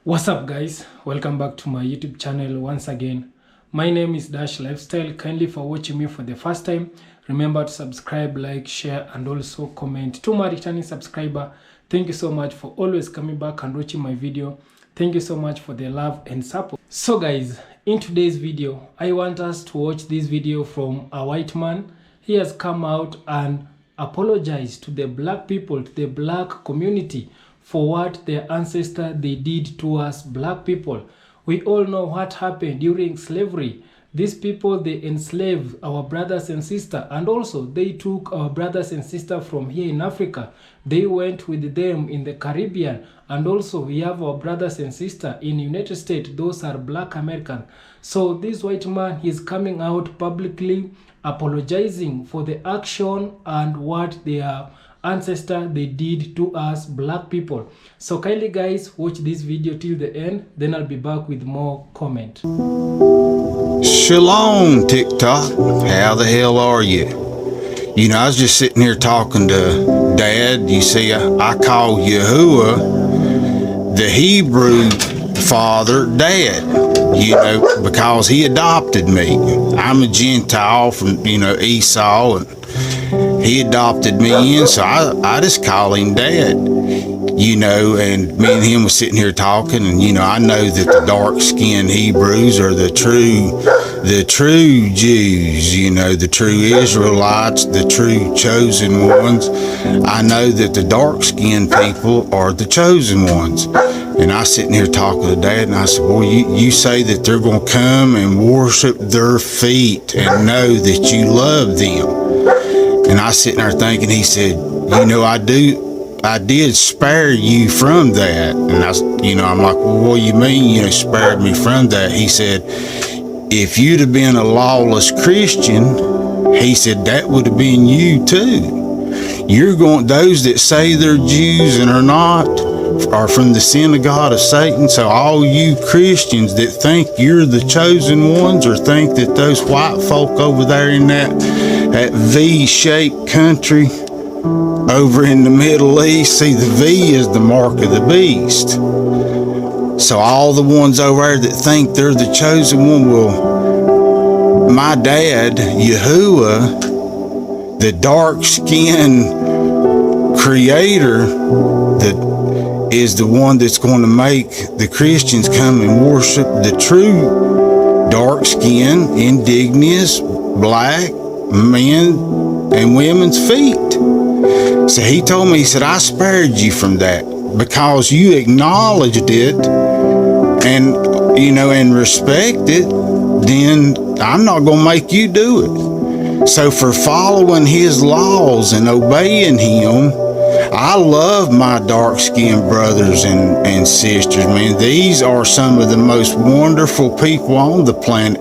What's up guys, welcome back to my YouTube channel once again. My name is Dash Lifestyle. Kindly for watching me for the first time, remember to subscribe, like, share and also comment. To my returning subscriber, thank you so much for always coming back and watching my video. Thank you so much for the love and support. So guys, in today's video, I want us to watch this video from a white man. He has come out and apologized to the black people, to the black community, for what their ancestors they did to us black people. We all know what happened during slavery. These people, they enslaved our brothers and sisters, and also they took our brothers and sisters from here in Africa. They went with them in the Caribbean, and also we have our brothers and sisters in United States. Those are black Americans. So this white man is coming out publicly apologizing for the action and what they are ancestors they did to us black people. So kindly guys, watch this video till the end, then I'll be back with more comment. Shalom TikTok, how the hell are you? You know, I was just sitting here talking to Dad. You see, I call Yahuwah the Hebrew father Dad, you know, because he adopted me. I'm a Gentile from, Esau, and he adopted me in, so I just call him Dad, and me and him was sitting here talking, and I know that the dark-skinned Hebrews are the true Jews, the true Israelites, the true chosen ones. I know that the dark-skinned people are the chosen ones. And I sitting here talking to Dad, and I said, boy, you say that they're going to come and worship their feet and know that you love them. And I sitting there thinking, he said, I did spare you from that. And I'm like, well, what do you mean, spared me from that? He said, if you'd have been a lawless Christian, he said, that would have been you too. Those that say they're Jews and are not, are from the synagogue of Satan. So all you Christians that think you're the chosen ones, or think that those white folk over there in that V-shaped country over in the Middle East, see, the V is the mark of the beast. So all the ones over there that think they're the chosen one, well, my dad, Yahuwah, the dark-skinned creator, that is the one that's going to make the Christians come and worship the true dark-skinned, indigenous, black men and women's feet. So he told me, he said, I spared you from that because you acknowledged it and, and respect it, then I'm not going to make you do it. So for following his laws and obeying him, I love my dark-skinned brothers and sisters, man. These are some of the most wonderful people on the planet.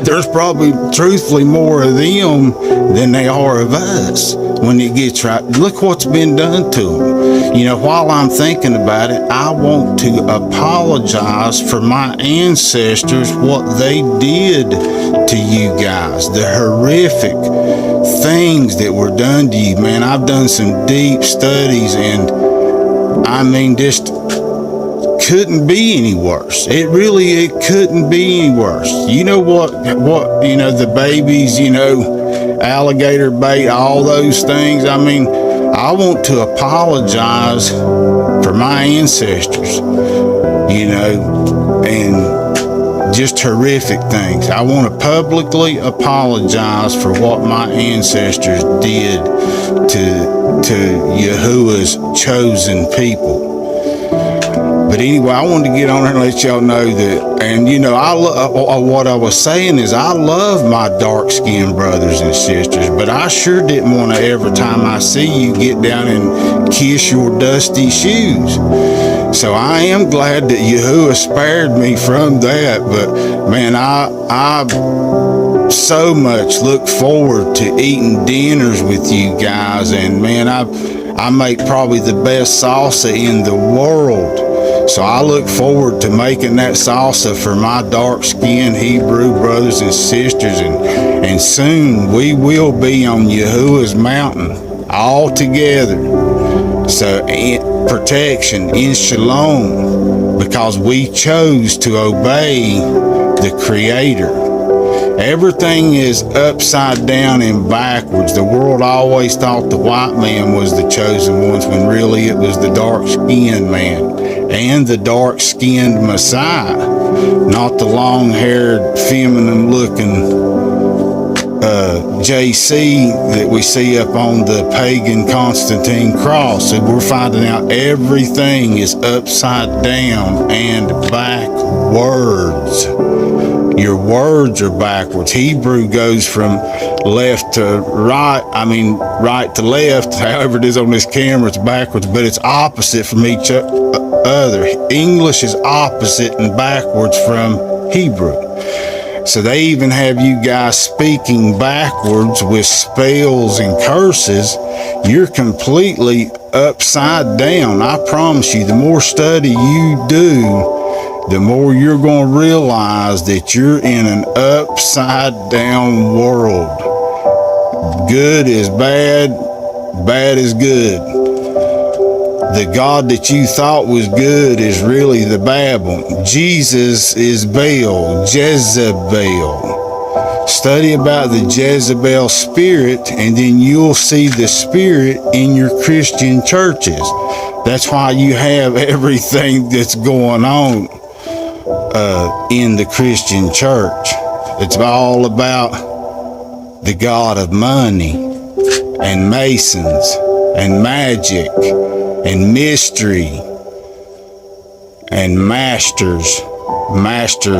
There's probably, truthfully, more of them than they are of us when it gets right. Look what's been done to them. While I'm thinking about it, I want to apologize for my ancestors, what they did to you guys, the horrific things that were done to you, man. I've done some deep studies, and just couldn't be any worse. It couldn't be any worse. You know what, the babies, alligator bait, all those things. I want to apologize for my ancestors, and just horrific things. I want to publicly apologize for what my ancestors did to Yahuwah's chosen people. But anyway, I wanted to get on here and let y'all know that, and what I was saying is I love my dark-skinned brothers and sisters, but I sure didn't want to, every time I see you, get down and kiss your dusty shoes. So I am glad that Yahuwah spared me from that, but man, I so much look forward to eating dinners with you guys, and man, I make probably the best salsa in the world. So I look forward to making that salsa for my dark-skinned Hebrew brothers and sisters, and soon we will be on Yahuwah's mountain all together. So protection in shalom because we chose to obey the Creator. Everything is upside down and backwards. The world always thought the white man was the chosen ones when really it was the dark-skinned man and the dark-skinned Messiah, not the long-haired, feminine-looking JC that we see up on the pagan Constantine cross. So we're finding out everything is upside down and backwards. Your words are backwards. Hebrew goes from left to right, right to left, however it is on this camera, it's backwards, but it's opposite from each other. English is opposite and backwards from Hebrew. So they even have you guys speaking backwards with spells and curses. You're completely upside down. I promise you, the more study you do, the more you're going to realize that you're in an upside down world. Good is bad, bad is good. The God that you thought was good is really the bad one. Jesus is Baal, Jezebel. Study about the Jezebel spirit, and then you'll see the spirit in your Christian churches. That's why you have everything that's going on in the Christian church. It's all about the God of money and masons and magic and mystery and masters,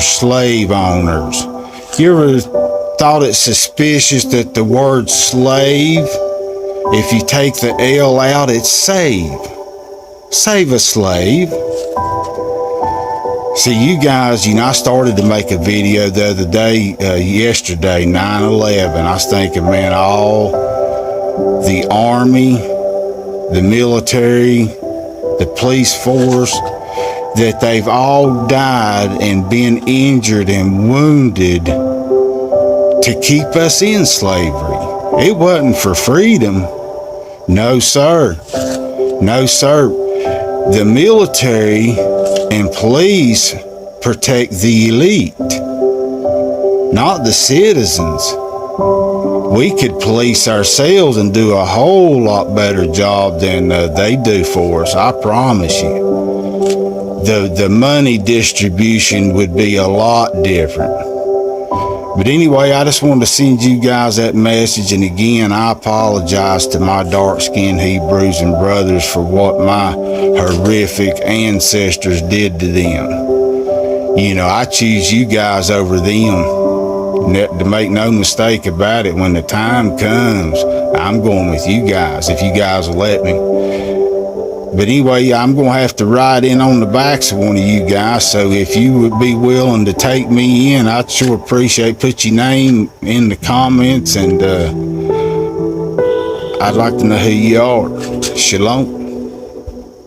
slave owners. You ever thought it suspicious that the word slave, if you take the L out, it's save. Save a slave. See, you guys, I started to make a video the other day, yesterday, 9/11. I was thinking, man, all the army, the military, the police force, that they've all died and been injured and wounded to keep us in slavery. It wasn't for freedom. No, sir. No, sir. The military and police protect the elite, not the citizens. We could police ourselves and do a whole lot better job than they do for us, I promise you. The money distribution would be a lot different. But anyway, I just wanted to send you guys that message, and again, I apologize to my dark-skinned Hebrews and brothers for what my horrific ancestors did to them. I choose you guys over them. To make no mistake about it, when the time comes, I'm going with you guys, if you guys will let me. But anyway, I'm going to have to ride in on the backs of one of you guys, so if you would be willing to take me in, I'd sure appreciate. Put your name in the comments, and I'd like to know who you are. Shalom.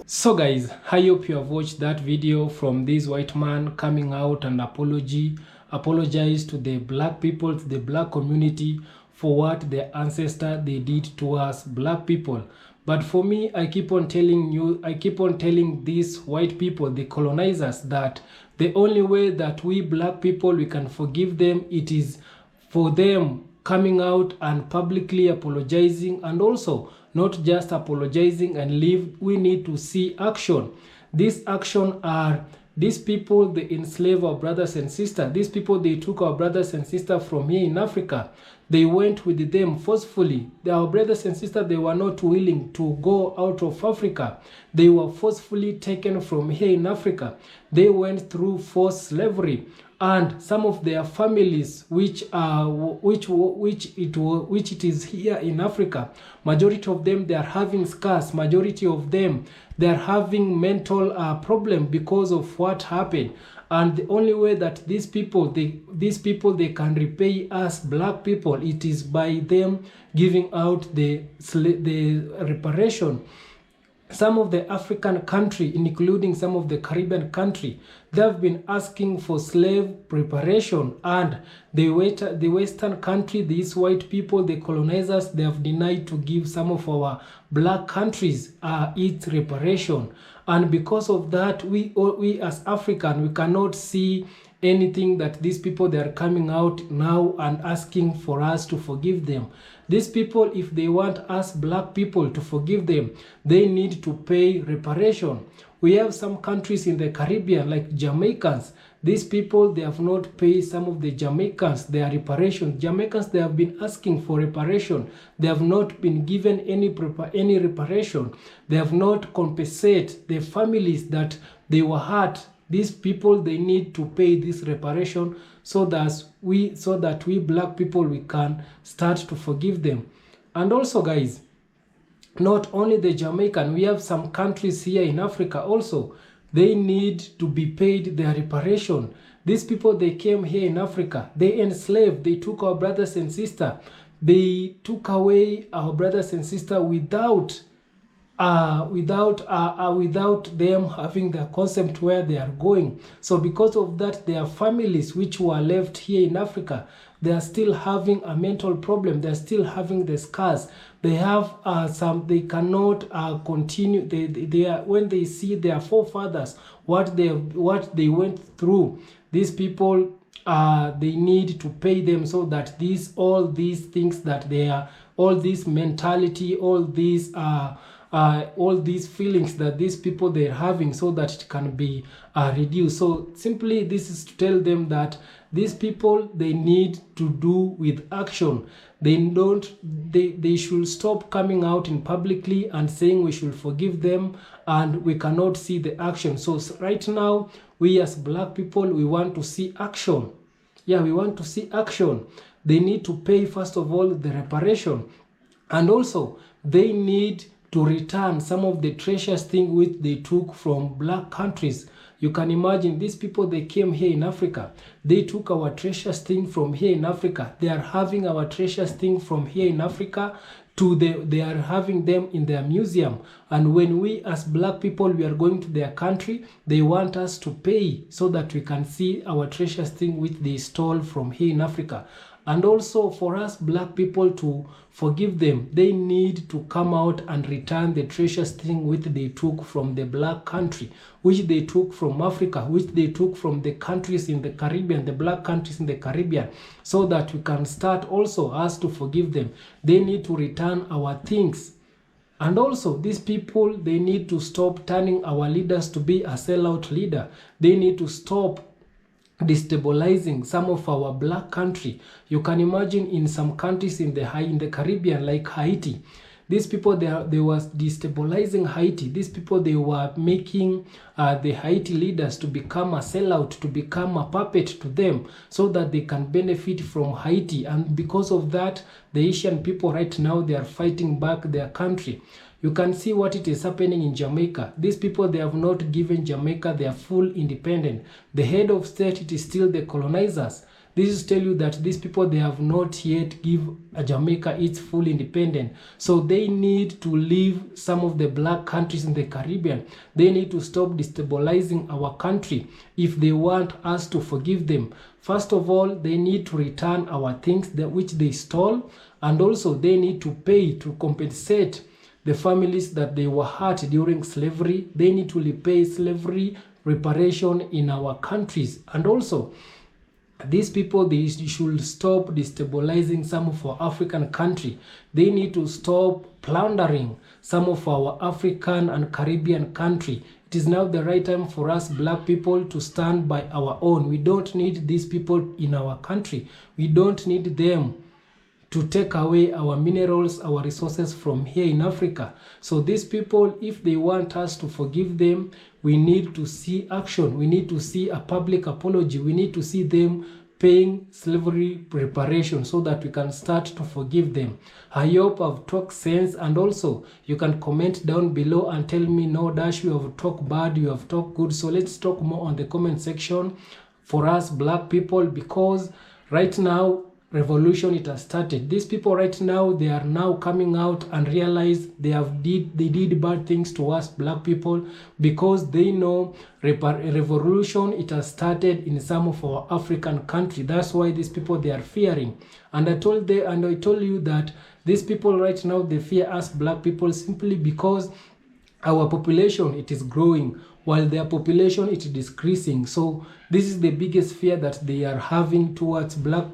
So guys, I hope you have watched that video from this white man coming out and apologize to the black people, to the black community, for what their ancestor they did to us black people. But for me, I keep on telling these white people, the colonizers, that the only way that we black people, we can forgive them, it is for them coming out and publicly apologizing, and also not just apologizing and leave. We need to see action. This action are these people, they enslave our brothers and sisters. These people, they took our brothers and sisters from here in Africa. They went with them forcefully. Our brothers and sisters, they were not willing to go out of Africa. They were forcefully taken from here in Africa. They went through forced slavery, and some of their families, which it is here in Africa, majority of them, they are having scars. Majority of them, they are having mental problem because of what happened. And the only way that these people they can repay us black people, it is by them giving out the reparation. some of the African country, including some of the Caribbean country, they have been asking for slave reparation, and the Western country, these white people, the colonizers, they have denied to give some of our black countries its reparation. And because of that, we as African, we cannot see anything that these people, they are coming out now and asking for us to forgive them. These people, if they want us black people to forgive them, they need to pay reparation. We have some countries in the Caribbean like Jamaicans. These people, they have not paid some of the Jamaicans their reparation. Jamaicans, they have been asking for reparation. They have not been given any reparation. They have not compensated the families that they were hurt. These people, they need to pay this reparation so that we black people, we can start to forgive them. And also, guys, not only the Jamaican, we have some countries here in Africa also, they need to be paid their reparation. These people, they came here in Africa, they enslaved, they took our brothers and sisters, they took away our brothers and sisters without them having the concept where they are going. So because of that, their families which were left here in Africa, they are still having a mental problem. They are still having the scars. They have they cannot continue. They are, when they see their forefathers, what they went through, these people, they need to pay them, so that all these things that they are, all this mentality, all these feelings that these people, they're having, so that it can be reduced. So simply, this is to tell them that these people, they need to do with action. They should stop coming out in publicly and saying we should forgive them, and we cannot see the action. So right now, we as black people, we want to see action. Yeah, we want to see action. They need to pay, first of all, the reparation, and also they need to return some of the treasures things which they took from black countries. You can imagine, these people, they came here in Africa, they took our treasures things from here in Africa. They are having our treasures things from here in Africa they are having them in their museum. And when we as black people, we are going to their country, they want us to pay so that we can see our treasures things which they stole from here in Africa. And also, for us black people to forgive them, they need to come out and return the treasures thing which they took from the black country, which they took from Africa, which they took from the countries in the Caribbean, the black countries in the Caribbean, so that we can start also us to forgive them. They need to return our things. And also, these people, they need to stop turning our leaders to be a sellout leader. They need to stop destabilizing some of our black country. You can imagine in some countries in the Caribbean, like Haiti, these people, they were destabilizing Haiti. These people, they were making the Haiti leaders to become a sellout, to become a puppet to them, so that they can benefit from Haiti. And because of that, the Asian people right now, they are fighting back their country. You can see what it is happening in Jamaica. These people, they have not given Jamaica their full independence. The head of state, it is still the colonizers. This is tell you that these people, they have not yet give Jamaica its full independence. So they need to leave some of the black countries in the Caribbean. They need to stop destabilizing our country if they want us to forgive them. First of all, they need to return our things which they stole, and also they need to pay to compensate the families that they were hurt during slavery. They need to repay slavery reparation in our countries. And also, these people, they should stop destabilizing some of our African country. They need to stop plundering some of our African and Caribbean country. It is now the right time for us black people to stand by our own. We don't need these people in our country. We don't need them to take away our minerals, our resources from here in Africa. So these people, if they want us to forgive them, we need to see action. We need to see a public apology. We need to see them paying slavery reparation so that we can start to forgive them. I hope I've talked sense, and also you can comment down below and tell me, no, Dash, you have talked bad, you have talked good. So let's talk more on the comment section for us black people, because right now revolution it has started. These people right now, they are now coming out and realize they did bad things to us black people, because they know revolution it has started in some of our African country. That's why these people, they are fearing. And I told you that these people right now, they fear us black people simply because our population it is growing while their population it is decreasing. So this is the biggest fear that they are having towards black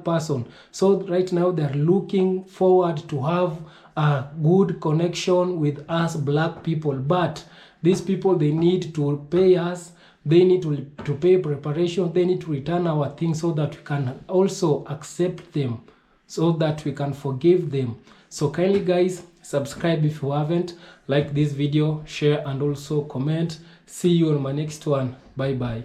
person. So right now they are looking forward to have a good connection with us black people, but these people, they need to pay us, they need to pay preparation, they need to return our things so that we can also accept them, so that we can forgive them. So kindly guys, subscribe if you haven't, like this video, share and also comment. See you on my next one. Bye bye.